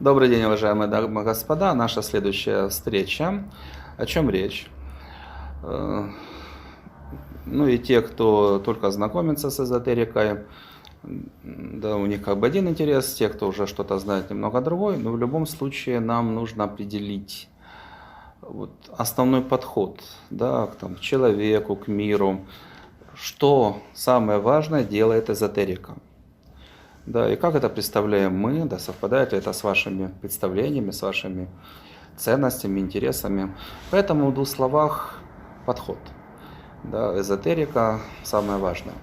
Добрый день, уважаемые дамы и господа. Наша следующая встреча. О чем речь? Э, Ну и те, кто только знакомится с эзотерикой, да, у них как бы один интерес, те, кто уже что-то знает, немного другой. Но в любом случае нам нужно определить вот основной подход, да, к человеку, к миру, что самое важное делает эзотерика. Да, и как это представляем мы, да, совпадает ли это с вашими представлениями, с вашими ценностями, интересами. Поэтому в двух словах подход. Да, эзотерика самое важное.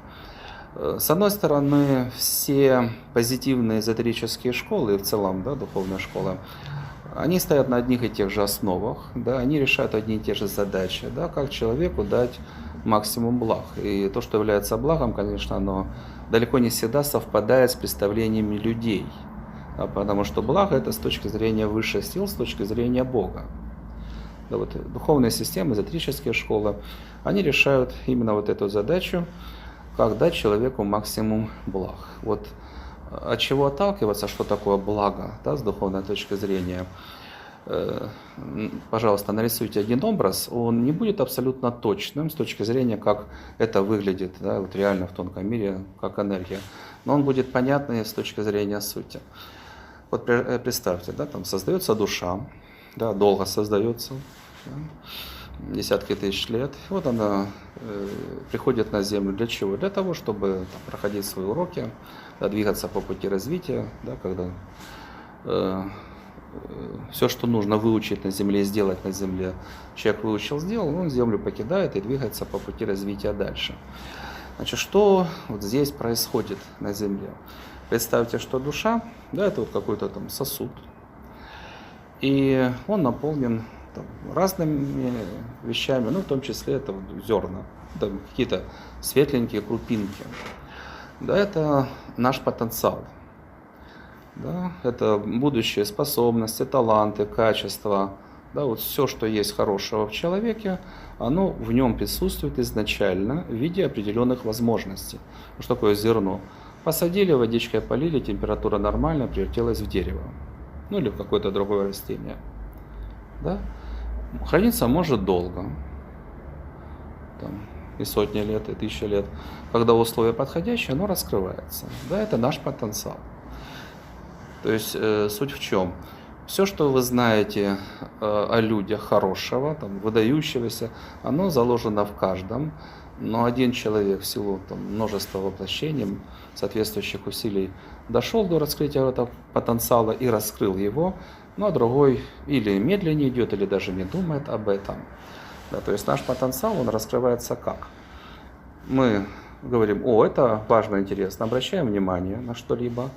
С одной стороны, все позитивные эзотерические школы, и в целом, да, духовные школы, они стоят на одних и тех же основах, да, они решают одни и те же задачи, да, как человеку дать максимум благ. И то, что является благом, конечно, оно далеко не всегда совпадает с представлениями людей, да, потому что благо это с точки зрения высших сил, с точки зрения Бога. Да, вот духовные системы, эзотерические школы, они решают именно вот эту задачу, как дать человеку максимум благ. Вот от чего отталкиваться, что такое благо, да, с духовной точки зрения. Пожалуйста, нарисуйте один образ, он не будет абсолютно точным с точки зрения, как это выглядит, да, вот реально в тонком мире, как энергия, но он будет понятный с точки зрения сути. Вот представьте, да, там создается душа, да, долго создается, да, десятки тысяч лет. И вот она приходит на Землю для чего? Для того, чтобы там проходить свои уроки, да, двигаться по пути развития, да, когда все, что нужно выучить на Земле, сделать на Земле, человек выучил, сделал, он Землю покидает и двигается по пути развития дальше. Значит, что вот здесь происходит на Земле? Представьте, что душа, да, это вот какой-то там сосуд, и он наполнен там разными вещами, ну, в том числе это вот зерна, там какие-то светленькие крупинки. Да, это наш потенциал. Да, это будущие способности, таланты, качества. Да, вот все, что есть хорошего в человеке, оно в нем присутствует изначально в виде определенных возможностей. Что такое зерно? Посадили, водичкой полили, температура нормальная, превратилась в дерево. Ну или в какое-то другое растение. Да? Храниться может долго. Там, и сотни лет, и тысячи лет. Когда условия подходящие, оно раскрывается. Да, это наш потенциал. То есть суть в чем? Все, что вы знаете о людях хорошего, там, выдающегося, оно заложено в каждом. Но один человек в силу там, множества воплощений, соответствующих усилий, дошел до раскрытия этого потенциала и раскрыл его, ну а другой или медленнее идет, или даже не думает об этом. Да, то есть наш потенциал, он раскрывается как? Мы говорим: о, это важно, интересно, обращаем внимание на что-либо,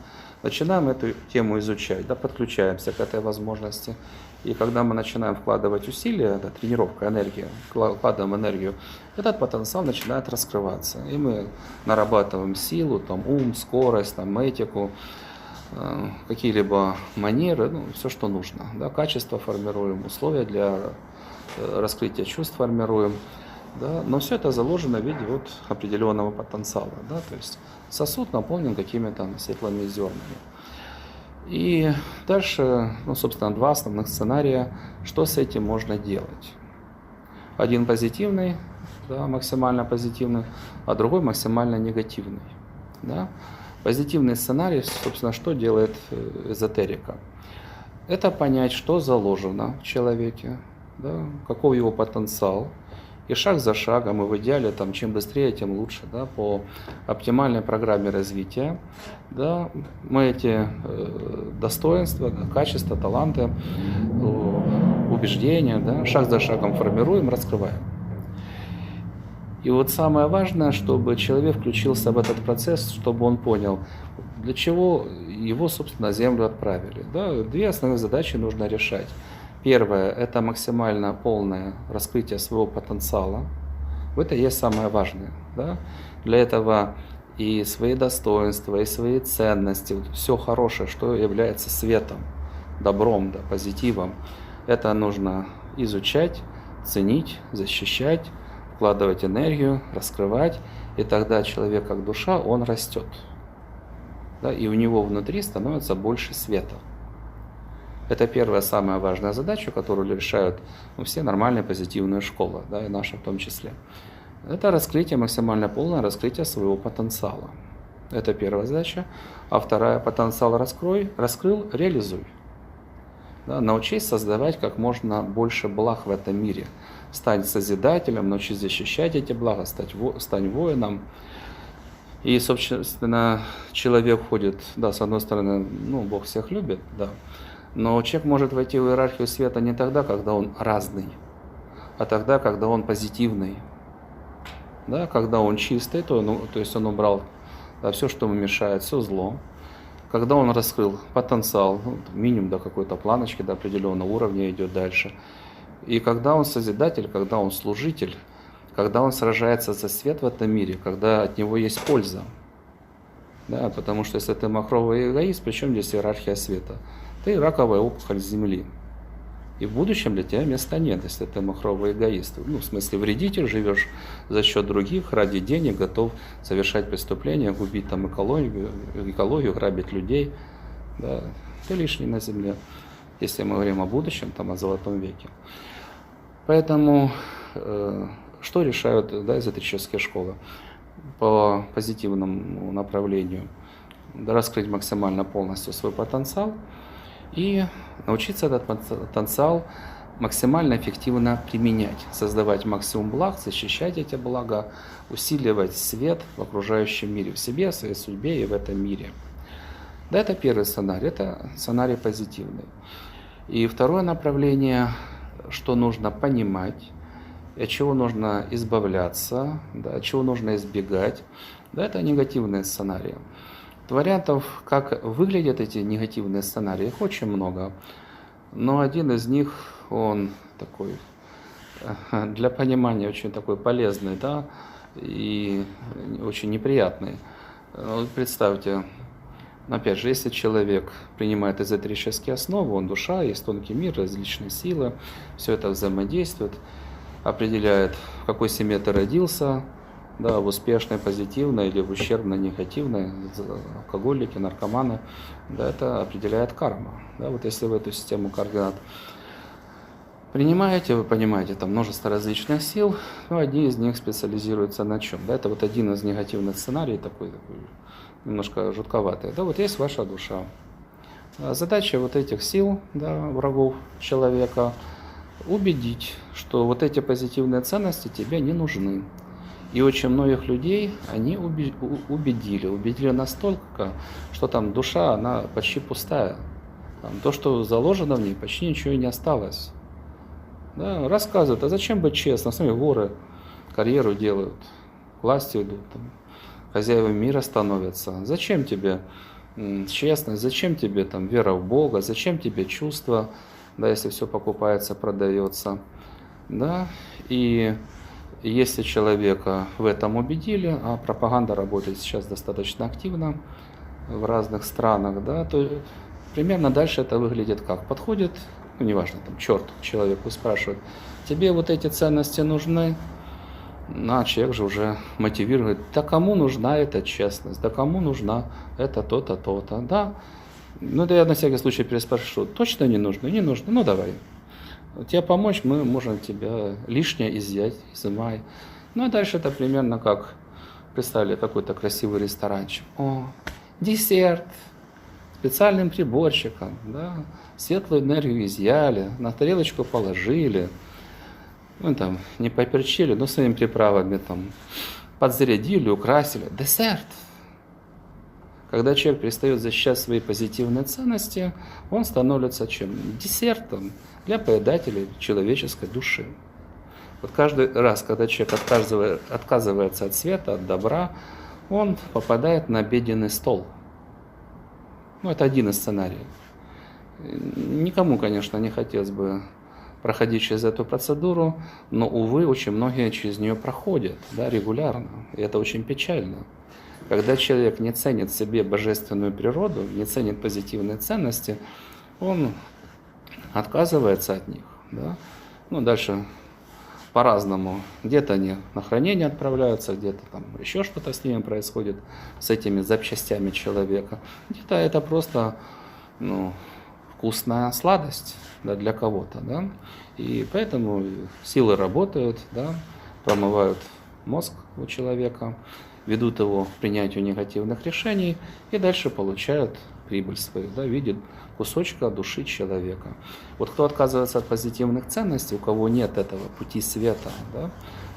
начинаем эту тему изучать, да, подключаемся к этой возможности. И когда мы начинаем вкладывать усилия, да, тренировка, энергия, вкладываем энергию, этот потенциал начинает раскрываться. И мы нарабатываем силу, там, ум, скорость, там, этику, какие-либо манеры, ну, все, что нужно. Да, качество формируем, условия для раскрытия чувств формируем. Да, но все это заложено в виде вот определенного потенциала. Да, то есть сосуд наполнен какими-то светлыми зернами. И дальше, ну, собственно, два основных сценария, что с этим можно делать. Один позитивный, да, максимально позитивный, а другой максимально негативный. Да. Позитивный сценарий, собственно, что делает эзотерика? Это понять, что заложено в человеке, да, каков его потенциал. И шаг за шагом, и в идеале, там, чем быстрее, тем лучше, да, по оптимальной программе развития, да, мы эти достоинства, качества, таланты, убеждения, да, шаг за шагом формируем, раскрываем. И вот самое важное, чтобы человек включился в этот процесс, чтобы он понял, для чего его, собственно, на Землю отправили. Да, две основные задачи нужно решать. Первое – это максимально полное раскрытие своего потенциала. Это и есть самое важное. Да? Для этого и свои достоинства, и свои ценности, все хорошее, что является светом, добром, да, позитивом, это нужно изучать, ценить, защищать, вкладывать энергию, раскрывать. И тогда человек, как душа, он растет. Да? И у него внутри становится больше света. Это первая, самая важная задача, которую решают все нормальные позитивные школы, да, и наша в том числе. Это раскрытие, максимально полное раскрытие своего потенциала. Это первая задача. А вторая, потенциал раскрыл, реализуй. Да, научись создавать как можно больше благ в этом мире. Стань созидателем, научись защищать эти блага, стань воином. И, собственно, человек входит, да, с одной стороны, Бог всех любит, да, но человек может войти в иерархию света не тогда, когда он разный, а тогда, когда он позитивный, да, когда он чистый, то есть он убрал, да, все, что ему мешает, все зло. Когда он раскрыл потенциал, минимум до какой-то планочки, до определенного уровня идет дальше. И когда он созидатель, когда он служитель, когда он сражается за свет в этом мире, когда от него есть польза. Да, потому что если ты махровый эгоист, причем здесь иерархия света? Ты раковая опухоль Земли. И в будущем для тебя места нет, если ты махровый эгоист. В смысле вредитель, живешь за счет других, ради денег, готов совершать преступления, губить там экологию, грабить людей. Да, ты лишний на Земле, если мы говорим о будущем, там, о золотом веке. Поэтому что решают, да, эзотерические школы по позитивному направлению? Да, раскрыть максимально полностью свой потенциал и научиться этот потенциал максимально эффективно применять, создавать максимум благ, защищать эти блага, усиливать свет в окружающем мире, в себе, в своей судьбе и в этом мире. Да, это первый сценарий, это сценарий позитивный. И второе направление, что нужно понимать, от чего нужно избавляться, да, от чего нужно избегать, да, это негативные сценарии. Вариантов, как выглядят эти негативные сценарии, их очень много. Но один из них, он такой, для понимания очень такой полезный, да, и очень неприятный. Вот представьте, опять же, если человек принимает эзотерические основы, он душа, есть тонкий мир, различные силы, все это взаимодействует, определяет, в какой семье ты родился, да, в успешной, позитивной или в ущербной, негативной, алкоголики, наркоманы, да, это определяет карма. Да, вот если вы эту систему координат принимаете, вы понимаете, там множество различных сил, но одни из них специализируются на чем? Да, это вот один из негативных сценариев, такой немножко жутковатый. Да, вот есть ваша душа. Задача вот этих сил, да, врагов человека, убедить, что вот эти позитивные ценности тебе не нужны. И очень многих людей они убедили настолько, что там душа, она почти пустая. Там, то, что заложено в ней, почти ничего и не осталось. Да, рассказывают, а зачем быть честным? Сами воры карьеру делают, к власти идут, там, хозяевами мира становятся. Зачем тебе честность, зачем тебе там, вера в Бога, зачем тебе чувства, да, если все покупается, продается. Да? И если человека в этом убедили, а пропаганда работает сейчас достаточно активно в разных странах, да, то примерно дальше это выглядит как? Подходит, неважно, там, черт человеку спрашивает, тебе вот эти ценности нужны? А человек же уже мотивирует, да кому нужна эта честность, да кому нужна это то-то, то-то, да. Ну, да я на всякий случай переспрашиваю, точно не нужно? Не нужно, ну давай. Тебе помочь, мы можем тебя лишнее изъять. Ну, а дальше это примерно как, представили, какой-то красивый ресторанчик. О, десерт, специальным приборчиком, да, светлую энергию изъяли, на тарелочку положили, ну, там, не поперчили, но своими приправами там подзарядили, украсили. Десерт. Когда человек перестает защищать свои позитивные ценности, он становится чем? Десертом для поедателей человеческой души. Вот каждый раз, когда человек отказывается от света, от добра, он попадает на обеденный стол. Ну, это один из сценариев. Никому, конечно, не хотелось бы проходить через эту процедуру, но, увы, очень многие через нее проходят, да, регулярно. И это очень печально. Когда человек не ценит в себе божественную природу, не ценит позитивные ценности, он отказывается от них. Да? Ну, дальше по-разному. Где-то они на хранение отправляются, где-то там еще что-то с ними происходит, с этими запчастями человека. Где-то это просто вкусная сладость, да, для кого-то, да, и поэтому силы работают, да, промывают мозг у человека, ведут его к принятию негативных решений и дальше получают прибыль свою, да, в виде кусочка души человека. Вот кто отказывается от позитивных ценностей, у кого нет этого пути света, да,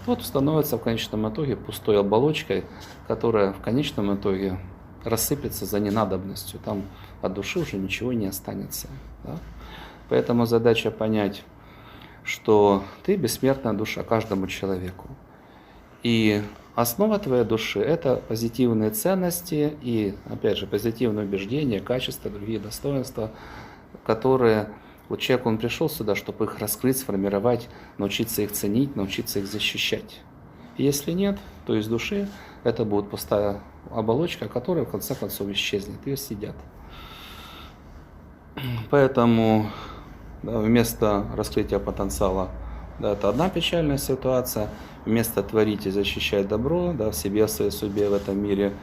тот становится в конечном итоге пустой оболочкой, которая в конечном итоге рассыпется за ненадобностью. Там от души уже ничего не останется. Да? Поэтому задача понять, что ты бессмертная душа каждому человеку. И основа твоей души – это позитивные ценности и, опять же, позитивные убеждения, качества, другие достоинства, которые… Вот человек, он пришел сюда, чтобы их раскрыть, сформировать, научиться их ценить, научиться их защищать. И если нет, то из души это будет пустая оболочка, которая в конце концов исчезнет, ее съедят. Поэтому да, вместо раскрытия потенциала, да, это одна печальная ситуация, вместо творить и защищать добро, да, в себе, в своей судьбе, в этом мире,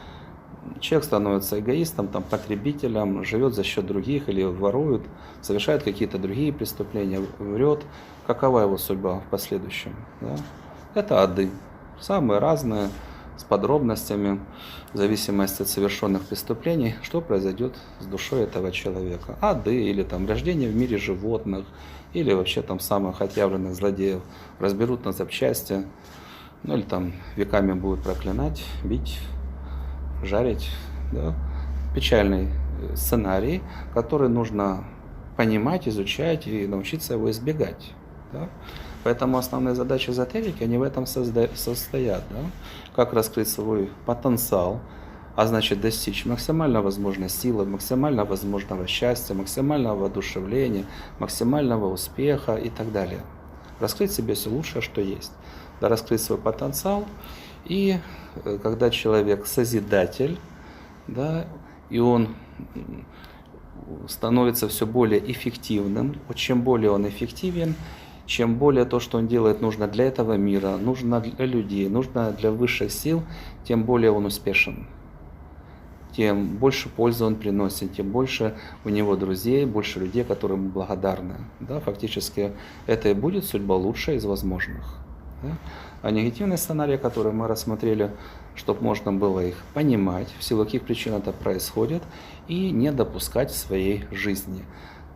человек становится эгоистом, там, потребителем, живет за счет других или ворует, совершает какие-то другие преступления, врет. Какова его судьба в последующем? Да? Это ады, самые разные, с подробностями, в зависимости от совершенных преступлений, что произойдет с душой этого человека. Ады или там рождение в мире животных, или вообще там самых отъявленных злодеев разберут на запчасти, ну или там веками будут проклинать, бить, жарить. Да? Печальный сценарий, который нужно понимать, изучать и научиться его избегать. Да? Поэтому основные задачи эзотерики, они в этом состоят. Да? Как раскрыть свой потенциал, а значит достичь максимально возможной силы, максимально возможного счастья, максимального воодушевления, максимального успеха и так далее. Раскрыть себе все лучшее, что есть. Да, раскрыть свой потенциал. И когда человек созидатель, да, и он становится все более эффективным, чем более он эффективен, чем более то, что он делает, нужно для этого мира, нужно для людей, нужно для высших сил, тем более он успешен. Тем больше пользы он приносит, тем больше у него друзей, больше людей, которые ему благодарны. Да, фактически это и будет судьба лучшая из возможных. Да? А негативные сценарии, которые мы рассмотрели, чтобы можно было их понимать, в силу каких причин это происходит, и не допускать в своей жизни.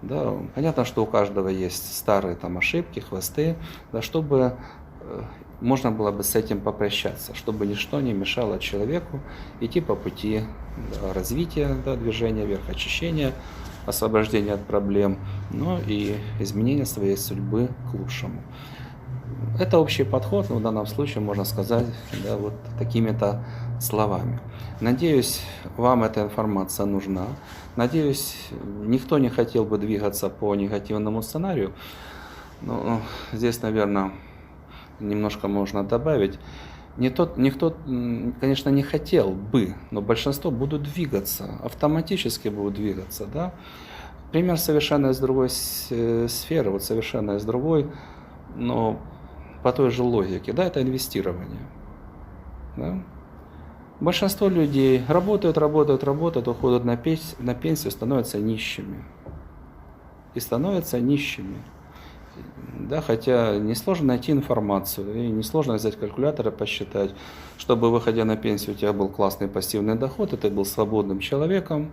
Да, понятно, что у каждого есть старые там ошибки, хвосты, да, чтобы можно было бы с этим попрощаться, чтобы ничто не мешало человеку идти по пути, да, развития, да, движения вверх, очищения, освобождения от проблем, но и изменения своей судьбы к лучшему. Это общий подход, но в данном случае можно сказать, да, вот такими-то словами. Надеюсь, вам эта информация нужна. Надеюсь, никто не хотел бы двигаться по негативному сценарию. Но здесь, наверное, немножко можно добавить. Никто, конечно, не хотел бы, но большинство будут двигаться, автоматически будут двигаться. Да? Пример совершенно из другой сферы, вот совершенно из другой, но по той же логике, да, это инвестирование. Да? Большинство людей работают, уходят на пенсию, становятся нищими. И становятся нищими. Да, хотя несложно найти информацию, и несложно взять калькулятор и посчитать, чтобы, выходя на пенсию, у тебя был классный пассивный доход, и ты был свободным человеком.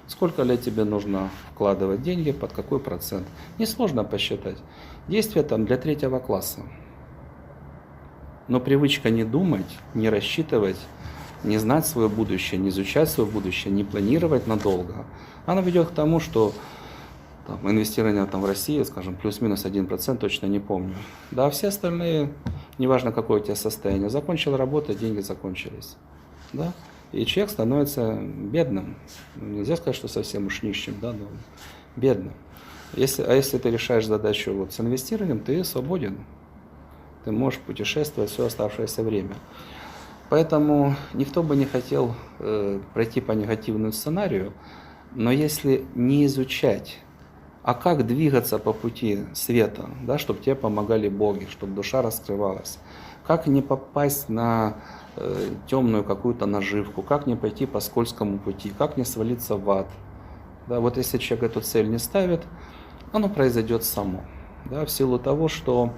Сколько лет тебе нужно вкладывать деньги, под какой процент. Несложно посчитать. Действие там для 3-го класса. Но привычка не думать, не рассчитывать, не знать свое будущее, не изучать свое будущее, не планировать надолго, она ведет к тому, что там, инвестирование там, в России, скажем, плюс-минус 1%, точно не помню. Да, а все остальные, неважно какое у тебя состояние, закончил работать, деньги закончились. Да? И человек становится бедным. Нельзя сказать, что совсем уж нищим, да, но бедным. Если ты решаешь задачу вот, с инвестированием, ты свободен. Ты можешь путешествовать все оставшееся время. Поэтому никто бы не хотел пройти по негативному сценарию, но если не изучать, а как двигаться по пути света, да, чтобы тебе помогали боги, чтобы душа раскрывалась, как не попасть на темную какую-то наживку, как не пойти по скользкому пути, как не свалиться в ад, Да, вот если человек эту цель не ставит, оно произойдет само. Да, в силу того, что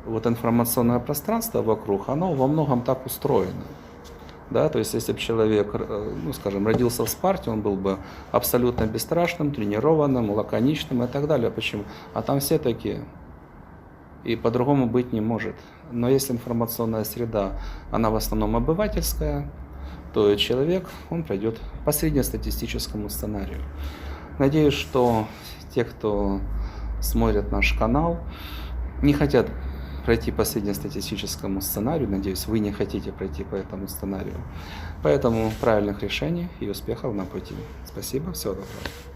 вот информационное пространство вокруг, оно во многом так устроено. Да, то есть, если бы человек, ну, скажем, родился в Спарте, он был бы абсолютно бесстрашным, тренированным, лаконичным и так далее. Почему? А там все такие. И по-другому быть не может. Но если информационная среда, она в основном обывательская, то человек, он пройдет по среднестатистическому сценарию. Надеюсь, что те, кто смотрит наш канал, не хотят пройти по среднестатистическому сценарию. Надеюсь, вы не хотите пройти по этому сценарию. Поэтому правильных решений и успехов на пути. Спасибо, всего доброго.